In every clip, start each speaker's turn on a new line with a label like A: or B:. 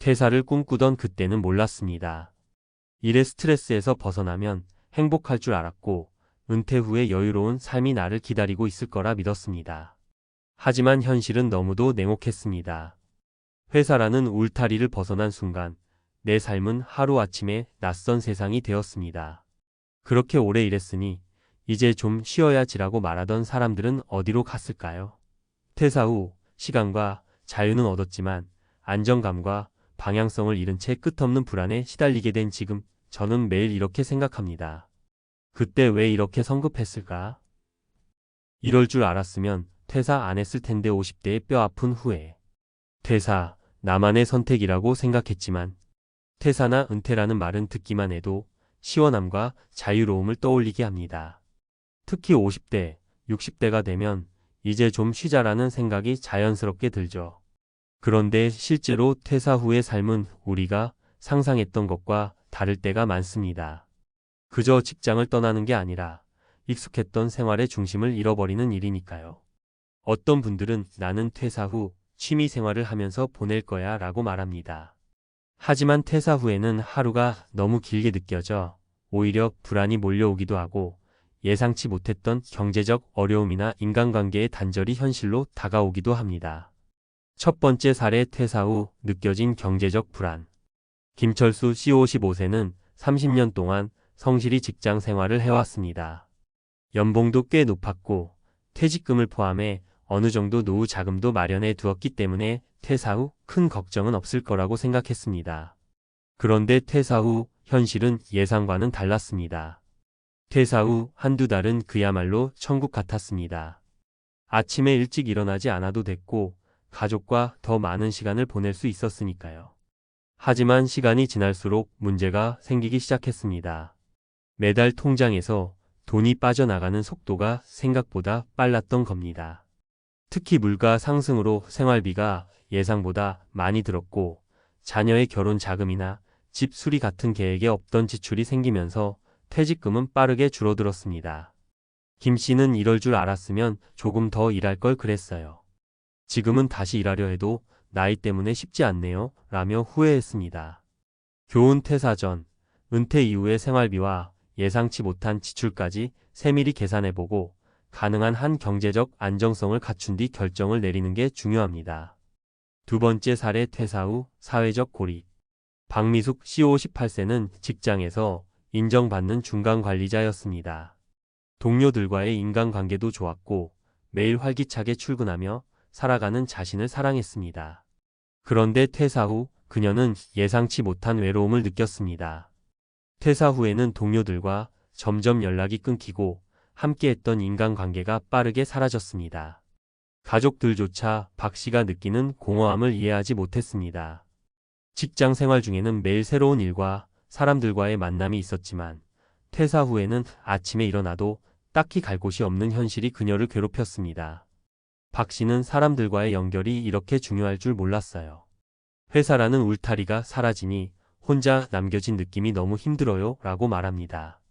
A: 퇴사를 꿈꾸던 그때는 몰랐습니다. 일의 스트레스에서 벗어나면 행복할 줄 알았고 은퇴 후에 여유로운 삶이 나를 기다리고 있을 거라 믿었습니다. 하지만 현실은 너무도 냉혹했습니다. 회사라는 울타리를 벗어난 순간 내 삶은 하루아침에 낯선 세상이 되었습니다. 그렇게 오래 일했으니 이제 좀 쉬어야지라고 말하던 사람들은 어디로 갔을까요? 퇴사 후 시간과 자유는 얻었지만 안정감과 방향성을 잃은 채 끝없는 불안에 시달리게 된 지금 저는 매일 이렇게 생각합니다. 그때 왜 이렇게 성급했을까? 이럴 줄 알았으면 퇴사 안 했을 텐데. 50대의 뼈아픈 후회. 퇴사, 나만의 선택이라고 생각했지만 퇴사나 은퇴라는 말은 듣기만 해도 시원함과 자유로움을 떠올리게 합니다. 특히 50대, 60대가 되면 이제 좀 쉬자라는 생각이 자연스럽게 들죠. 그런데 실제로 퇴사 후의 삶은 우리가 상상했던 것과 다를 때가 많습니다. 그저 직장을 떠나는 게 아니라 익숙했던 생활의 중심을 잃어버리는 일이니까요. 어떤 분들은 나는 퇴사 후 취미 생활을 하면서 보낼 거야 라고 말합니다. 하지만 퇴사 후에는 하루가 너무 길게 느껴져 오히려 불안이 몰려오기도 하고 예상치 못했던 경제적 어려움이나 인간관계의 단절이 현실로 다가오기도 합니다. 첫 번째 사례. 퇴사 후 느껴진 경제적 불안. 김철수 씨 55세는 30년 동안 성실히 직장 생활을 해왔습니다. 연봉도 꽤 높았고 퇴직금을 포함해 어느 정도 노후 자금도 마련해 두었기 때문에 퇴사 후 큰 걱정은 없을 거라고 생각했습니다. 그런데 퇴사 후 현실은 예상과는 달랐습니다. 퇴사 후 한두 달은 그야말로 천국 같았습니다. 아침에 일찍 일어나지 않아도 됐고 가족과 더 많은 시간을 보낼 수 있었으니까요. 하지만 시간이 지날수록 문제가 생기기 시작했습니다. 매달 통장에서 돈이 빠져나가는 속도가 생각보다 빨랐던 겁니다. 특히 물가 상승으로 생활비가 예상보다 많이 들었고 자녀의 결혼 자금이나 집 수리 같은 계획에 없던 지출이 생기면서 퇴직금은 빠르게 줄어들었습니다. 김 씨는 이럴 줄 알았으면 조금 더 일할 걸 그랬어요. 지금은 다시 일하려 해도 나이 때문에 쉽지 않네요 라며 후회했습니다. 교훈. 퇴사 전, 은퇴 이후의 생활비와 예상치 못한 지출까지 세밀히 계산해보고 가능한 한 경제적 안정성을 갖춘 뒤 결정을 내리는 게 중요합니다. 두 번째 사례. 퇴사 후 사회적 고립. 박미숙 씨 58세는 직장에서 인정받는 중간 관리자였습니다. 동료들과의 인간관계도 좋았고 매일 활기차게 출근하며 살아가는 자신을 사랑했습니다. 그런데 퇴사 후 그녀는 예상치 못한 외로움을 느꼈습니다. 퇴사 후에는 동료들과 점점 연락이 끊기고 함께했던 인간관계가 빠르게 사라졌습니다. 가족들조차 박 씨가 느끼는 공허함을 이해하지 못했습니다. 직장 생활 중에는 매일 새로운 일과 사람들과의 만남이 있었지만 퇴사 후에는 아침에 일어나도 딱히 갈 곳이 없는 현실이 그녀를 괴롭혔습니다. 박 씨는 사람들과의 연결이 이렇게 중요할 줄 몰랐어요. 회사라는 울타리가 사라지니 혼자 남겨진 느낌이 너무 힘들어요 라고 말합니다.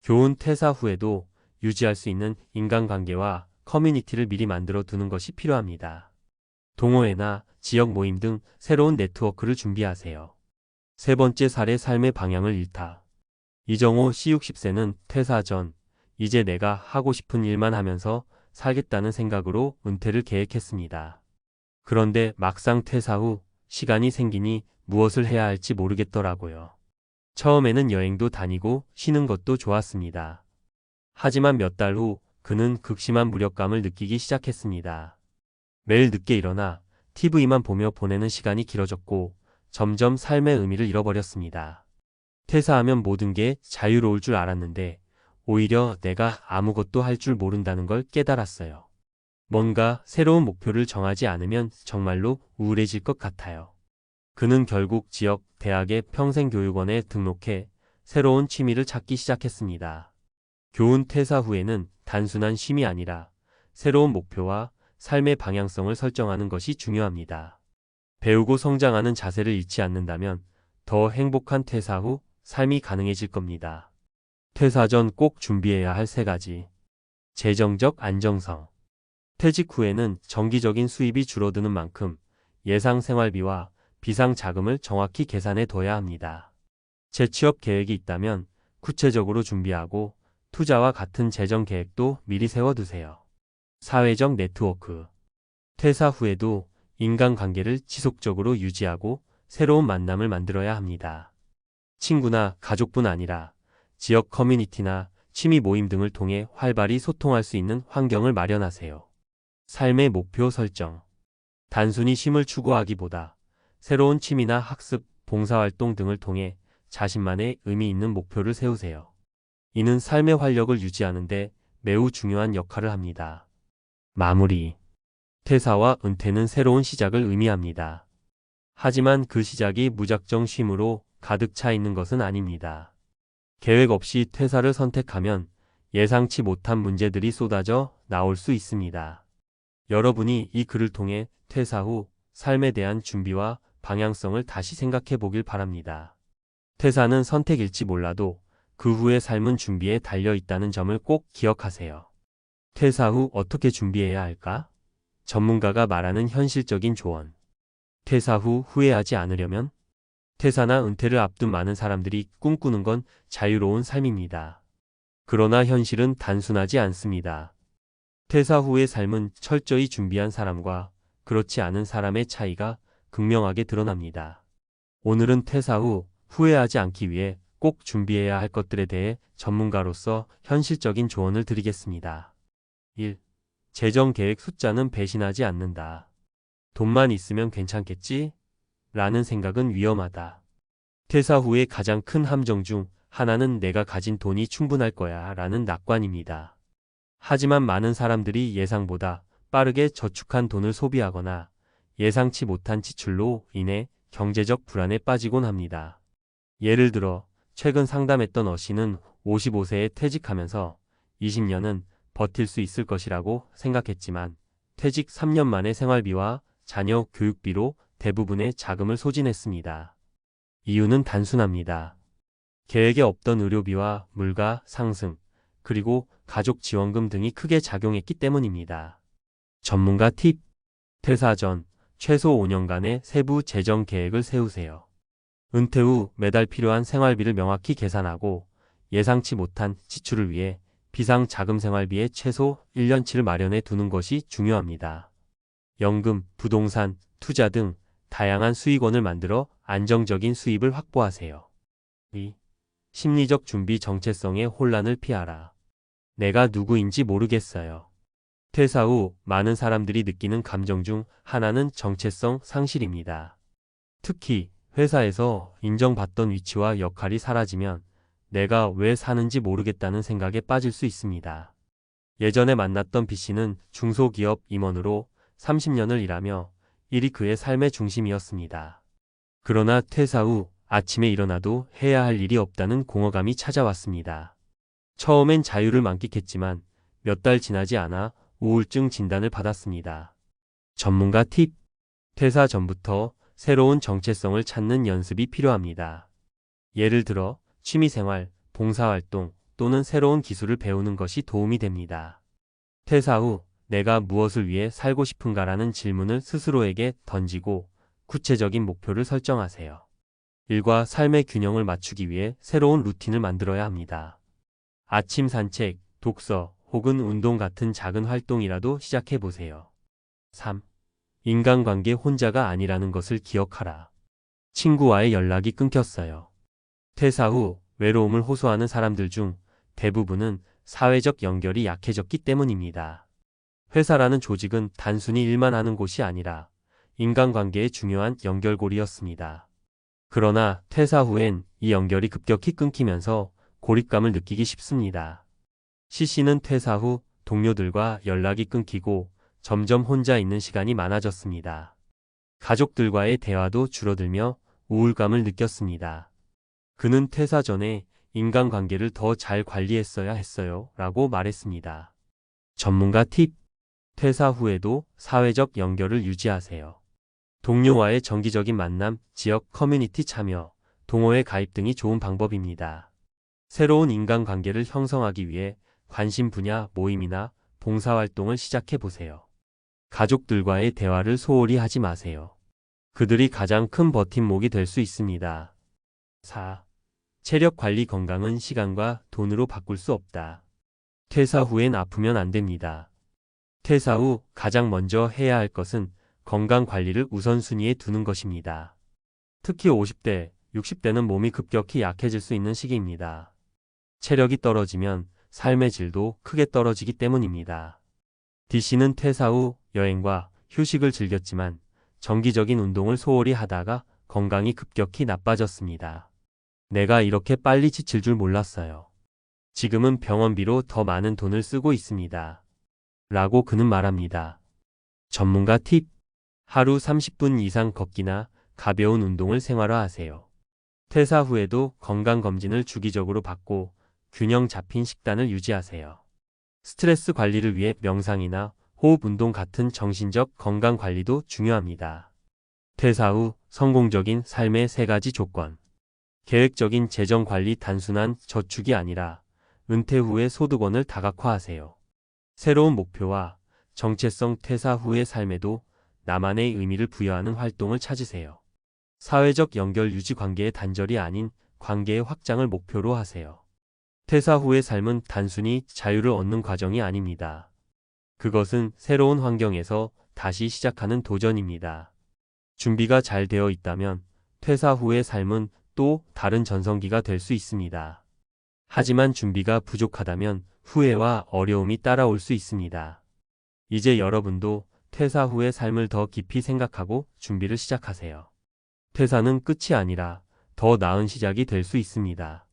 A: 교훈. 퇴사 후에도 유지할 수 있는 인간관계와 커뮤니티를 미리 만들어 두는 것이 필요합니다. 동호회나 지역 모임 등 새로운 네트워크를 준비하세요. 세 번째 사례. 삶의 방향을 잃다. 이정호 씨 60세는 퇴사 전 이제 내가 하고 싶은 일만 하면서 살겠다는 생각으로 은퇴를 계획했습니다. 그런데 막상 퇴사 후 시간이 생기니 무엇을 해야 할지 모르겠더라고요. 처음에는 여행도 다니고 쉬는 것도 좋았습니다. 하지만 몇 달 후 그는 극심한 무력감을 느끼기 시작했습니다. 매일 늦게 일어나 TV만 보며 보내는 시간이 길어졌고 점점 삶의 의미를 잃어버렸습니다. 퇴사하면 모든 게 자유로울 줄 알았는데 오히려 내가 아무것도 할 줄 모른다는 걸 깨달았어요. 뭔가 새로운 목표를 정하지 않으면 정말로 우울해질 것 같아요. 그는 결국 지역 대학의 평생교육원에 등록해 새로운 취미를 찾기 시작했습니다. 교훈. 퇴사 후에는 단순한 쉼이 아니라 새로운 목표와 삶의 방향성을 설정하는 것이 중요합니다. 배우고 성장하는 자세를 잃지 않는다면 더 행복한 퇴사 후 삶이 가능해질 겁니다. 퇴사 전 꼭 준비해야 할 3가지. 재정적 안정성. 퇴직 후에는 정기적인 수입이 줄어드는 만큼 예상 생활비와 비상 자금을 정확히 계산해 둬야 합니다. 재취업 계획이 있다면 구체적으로 준비하고 투자와 같은 재정 계획도 미리 세워두세요. 사회적 네트워크. 퇴사 후에도 인간관계를 지속적으로 유지하고 새로운 만남을 만들어야 합니다. 친구나 가족뿐 아니라 지역 커뮤니티나 취미 모임 등을 통해 활발히 소통할 수 있는 환경을 마련하세요. 삶의 목표 설정. 단순히 쉼을 추구하기보다 새로운 취미나 학습, 봉사활동 등을 통해 자신만의 의미 있는 목표를 세우세요. 이는 삶의 활력을 유지하는 데 매우 중요한 역할을 합니다. 마무리. 퇴사와 은퇴는 새로운 시작을 의미합니다. 하지만 그 시작이 무작정 쉼으로 가득 차 있는 것은 아닙니다. 계획 없이 퇴사를 선택하면 예상치 못한 문제들이 쏟아져 나올 수 있습니다. 여러분이 이 글을 통해 퇴사 후 삶에 대한 준비와 방향성을 다시 생각해 보길 바랍니다. 퇴사는 선택일지 몰라도 그 후의 삶은 준비에 달려 있다는 점을 꼭 기억하세요. 퇴사 후 어떻게 준비해야 할까? 전문가가 말하는 현실적인 조언. 퇴사 후 후회하지 않으려면? 퇴사나 은퇴를 앞둔 많은 사람들이 꿈꾸는 건 자유로운 삶입니다. 그러나 현실은 단순하지 않습니다. 퇴사 후의 삶은 철저히 준비한 사람과 그렇지 않은 사람의 차이가 극명하게 드러납니다. 오늘은 퇴사 후 후회하지 않기 위해 꼭 준비해야 할 것들에 대해 전문가로서 현실적인 조언을 드리겠습니다. 1. 재정 계획. 숫자는 배신하지 않는다. 돈만 있으면 괜찮겠지? 라는 생각은 위험하다. 퇴사 후의 가장 큰 함정 중 하나는 내가 가진 돈이 충분할 거야 라는 낙관입니다. 하지만 많은 사람들이 예상보다 빠르게 저축한 돈을 소비하거나 예상치 못한 지출로 인해 경제적 불안에 빠지곤 합니다. 예를 들어 최근 상담했던 어씨는 55세에 퇴직하면서 20년은 버틸 수 있을 것이라고 생각했지만 퇴직 3년 만에 생활비와 자녀 교육비로 대부분의 자금을 소진했습니다. 이유는 단순합니다. 계획에 없던 의료비와 물가 상승, 그리고 가족 지원금 등이 크게 작용했기 때문입니다. 전문가 팁. 퇴사 전 최소 5년간의 세부 재정 계획을 세우세요. 은퇴 후 매달 필요한 생활비를 명확히 계산하고 예상치 못한 지출을 위해 비상 자금 생활비의 최소 1년치를 마련해 두는 것이 중요합니다. 연금, 부동산, 투자 등 다양한 수익원을 만들어 안정적인 수입을 확보하세요. 2. 심리적 준비. 정체성의 혼란을 피하라. 내가 누구인지 모르겠어요. 퇴사 후 많은 사람들이 느끼는 감정 중 하나는 정체성 상실입니다. 특히 회사에서 인정받던 위치와 역할이 사라지면 내가 왜 사는지 모르겠다는 생각에 빠질 수 있습니다. 예전에 만났던 B씨는 중소기업 임원으로 30년을 일하며 일이 그의 삶의 중심이었습니다. 그러나 퇴사 후 아침에 일어나도 해야 할 일이 없다는 공허감이 찾아왔습니다. 처음엔 자유를 만끽했지만 몇 달 지나지 않아 우울증 진단을 받았습니다. 전문가 팁. 퇴사 전부터 새로운 정체성을 찾는 연습이 필요합니다. 예를 들어 취미생활, 봉사활동 또는 새로운 기술을 배우는 것이 도움이 됩니다. 퇴사 후 내가 무엇을 위해 살고 싶은가라는 질문을 스스로에게 던지고 구체적인 목표를 설정하세요. 일과 삶의 균형을 맞추기 위해 새로운 루틴을 만들어야 합니다. 아침 산책, 독서 혹은 운동 같은 작은 활동이라도 시작해 보세요. 3. 인간관계. 혼자가 아니라는 것을 기억하라. 친구와의 연락이 끊겼어요. 퇴사 후 외로움을 호소하는 사람들 중 대부분은 사회적 연결이 약해졌기 때문입니다. 회사라는 조직은 단순히 일만 하는 곳이 아니라 인간관계의 중요한 연결고리였습니다. 그러나 퇴사 후엔 이 연결이 급격히 끊기면서 고립감을 느끼기 쉽습니다. C씨는 퇴사 후 동료들과 연락이 끊기고 점점 혼자 있는 시간이 많아졌습니다. 가족들과의 대화도 줄어들며 우울감을 느꼈습니다. 그는 퇴사 전에 인간관계를 더 잘 관리했어야 했어요 라고 말했습니다. 전문가 팁. 퇴사 후에도 사회적 연결을 유지하세요. 동료와의 정기적인 만남, 지역 커뮤니티 참여, 동호회 가입 등이 좋은 방법입니다. 새로운 인간관계를 형성하기 위해 관심 분야 모임이나 봉사활동을 시작해 보세요. 가족들과의 대화를 소홀히 하지 마세요. 그들이 가장 큰 버팀목이 될 수 있습니다. 4. 체력 관리 건강은 시간과 돈으로 바꿀 수 없다. 퇴사 후엔 아프면 안 됩니다. 퇴사 후 가장 먼저 해야 할 것은 건강 관리를 우선순위에 두는 것입니다. 특히 50대, 60대는 몸이 급격히 약해질 수 있는 시기입니다. 체력이 떨어지면 삶의 질도 크게 떨어지기 때문입니다. D씨는 퇴사 후 여행과 휴식을 즐겼지만 정기적인 운동을 소홀히 하다가 건강이 급격히 나빠졌습니다. 내가 이렇게 빨리 지칠 줄 몰랐어요. 지금은 병원비로 더 많은 돈을 쓰고 있습니다. 라고 그는 말합니다. 전문가 팁. 하루 30분 이상 걷기나 가벼운 운동을 생활화하세요. 퇴사 후에도 건강검진을 주기적으로 받고 균형 잡힌 식단을 유지하세요. 스트레스 관리를 위해 명상이나 호흡 운동 같은 정신적 건강 관리도 중요합니다. 퇴사 후 성공적인 삶의 3가지 조건. 계획적인 재정 관리. 단순한 저축이 아니라 은퇴 후의 소득원을 다각화하세요. 새로운 목표와 정체성. 퇴사 후의 삶에도 나만의 의미를 부여하는 활동을 찾으세요. 사회적 연결 유지. 관계의 단절이 아닌 관계의 확장을 목표로 하세요. 퇴사 후의 삶은 단순히 자유를 얻는 과정이 아닙니다. 그것은 새로운 환경에서 다시 시작하는 도전입니다. 준비가 잘 되어 있다면 퇴사 후의 삶은 또 다른 전성기가 될 수 있습니다. 하지만 준비가 부족하다면 후회와 어려움이 따라올 수 있습니다. 이제 여러분도 퇴사 후의 삶을 더 깊이 생각하고 준비를 시작하세요. 퇴사는 끝이 아니라 더 나은 시작이 될 수 있습니다.